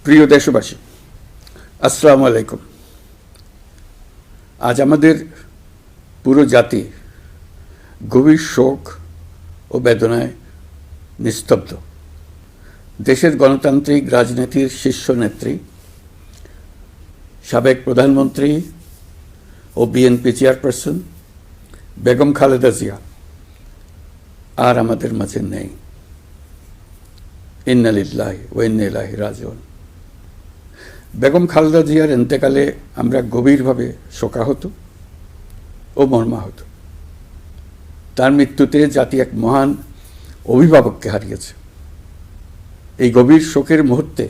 প্রিয় দেশবাসী, আসসালামু আলাইকুম। আজ আমাদের পুরো জাতি গভীর শোক ও বেদনায় নিস্তব্ধ। দেশের গণতান্ত্রিক রাজনীতির শীর্ষ নেত্রী, সাবেক প্রধানমন্ত্রী ও বিএনপি চেয়ারপারসন বেগম খালেদা জিয়া আর আমাদের মাঝে নেই। ইন্না লিল্লাহি ওয়া ইন্না ইলাইহি রাজিউন। বেগম খালেদা জিয়ার ইন্তেকালে আমরা গভীরভাবে শোকাহত ও মর্মাহত। তার মৃত্যুতে জাতি এক মহান অভিভাবককে হারিয়েছে। এই গভীর শোকের মুহূর্তে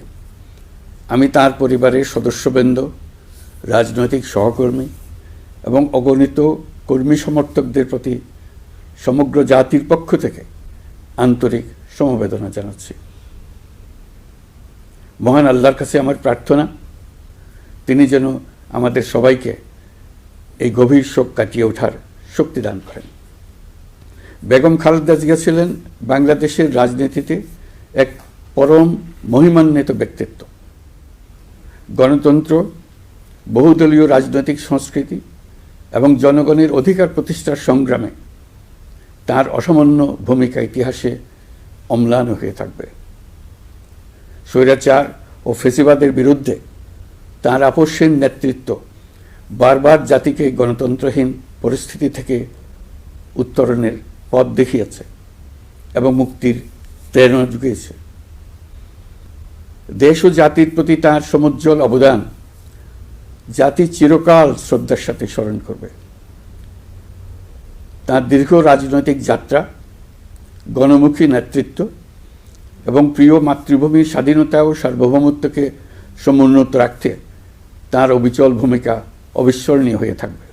আমি তার পরিবারের সদস্যবৃন্দ, রাজনৈতিক সহকর্মী এবং অগণিত কর্মী সমর্থকদের প্রতি সমগ্র জাতির পক্ষ থেকে আন্তরিক সমবেদনা জানাচ্ছি। মহান আল্লাহর কাছে আমার প্রার্থনা, তিনি যেন আমাদের সবাইকে এই গভীর শোক কাটিয়ে ওঠার শক্তি দান করেন। বেগম খালেদা জিয়া ছিলেন বাংলাদেশের রাজনীতিতে এক পরম মহিমান্বিত ব্যক্তিত্ব। গণতন্ত্র, বহুদলীয় রাজনৈতিক সংস্কৃতি এবং জনগণের অধিকার প্রতিষ্ঠার সংগ্রামে তার অসামান্য ভূমিকা ইতিহাসে অম্লান হয়ে থাকবে। স্বৈরাচার ও ফেসিবাদের বিরুদ্ধে তাঁর আপসহীন নেতৃত্ব বারবার জাতিকে গণতন্ত্রহীন পরিস্থিতি থেকে উত্তরণের পথ দেখিয়েছে এবং মুক্তির প্রেরণা জুগিয়েছে। দেশ ও জাতির প্রতি তাঁর সমুজ্জ্বল অবদান জাতি চিরকাল শ্রদ্ধার সাথে স্মরণ করবে। তাঁর দীর্ঘ রাজনৈতিক যাত্রা, গণমুখী নেতৃত্ব এবং প্রিয় মাতৃভূমির স্বাধীনতা ও সার্বভৌমত্বকে সমুন্নত রাখতে তাঁর অবিচল ভূমিকা অবিস্মরণীয় হয়ে থাকবে।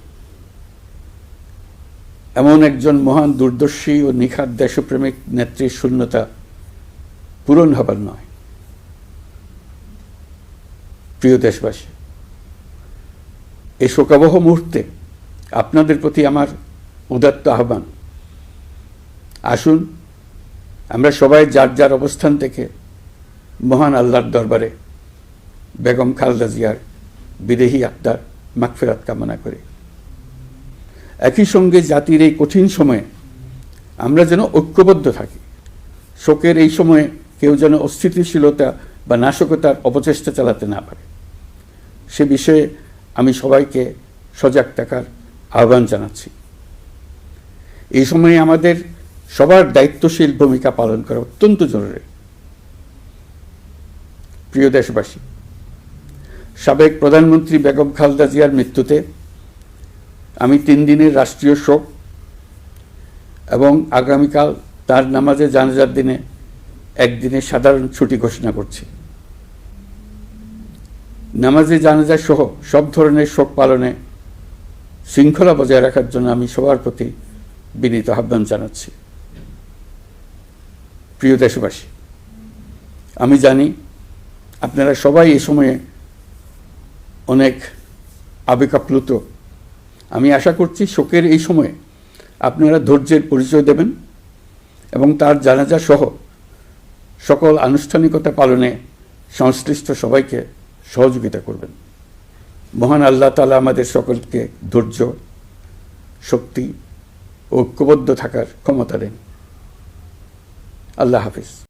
এমন একজন মহান দূরদর্শী ও নিখাদ দেশপ্রেমিক নেত্রীর শূন্যতা পূরণ হবার নয়। প্রিয় দেশবাসী, এই শোকাবহ মুহূর্তে আপনাদের প্রতি আমার উদাত্ত আহ্বান, আসুন আমরা সবাই যার যার অবস্থান থেকে মহান আল্লাহর দরবারে বেগম খালেদা জিয়ার বিদেহী আত্মার মাগফিরাত কামনা করি। একই সঙ্গে জাতির এই কঠিন সময়ে আমরা যেন ঐক্যবদ্ধ থাকি। শোকের এই সময়ে কেউ যেন অস্থিতিশীলতা বা নাশকতার অপচেষ্টা চালাতে না পারে, সে বিষয়ে আমি সবাইকে সজাগ থাকার আহ্বান জানাচ্ছি। এই সময়ে আমাদের সবার দায়িত্বশীল ভূমিকা পালন করা অত্যন্ত জরুরি। প্রিয় দেশবাসী, সাবেক প্রধানমন্ত্রী বেগম খালেদা জিয়ার মৃত্যুতে আমি 3 দিনের রাষ্ট্রীয় শোক এবং আগামীকাল তার নামাজে জানাজার দিনে একদিনের সাধারণ ছুটি ঘোষণা করছি। নামাজে জানাজা সহ সব ধরনের শোক পালনে শৃঙ্খলা বজায় রাখার জন্য আমি সবার প্রতি বিনীত আহ্বান জানাচ্ছি। প্রিয় দেশবাসী, আমি জানি আপনারা সবাই এই সময়ে অনেক আবেগাপ্লুত। আমি আশা করছি শোকের এই সময়ে আপনারা ধৈর্যের পরিচয় দেবেন এবং তার জানাজা সহ সকল আনুষ্ঠানিকতা পালনে সংশ্লিষ্ট সবাইকে সহযোগিতা করবেন। মহান আল্লাহ তাআলা আমাদের সকলকে ধৈর্য, শক্তি ও ঐক্যবদ্ধ থাকার ক্ষমতা দেন। আল্লাহ হাফিজ।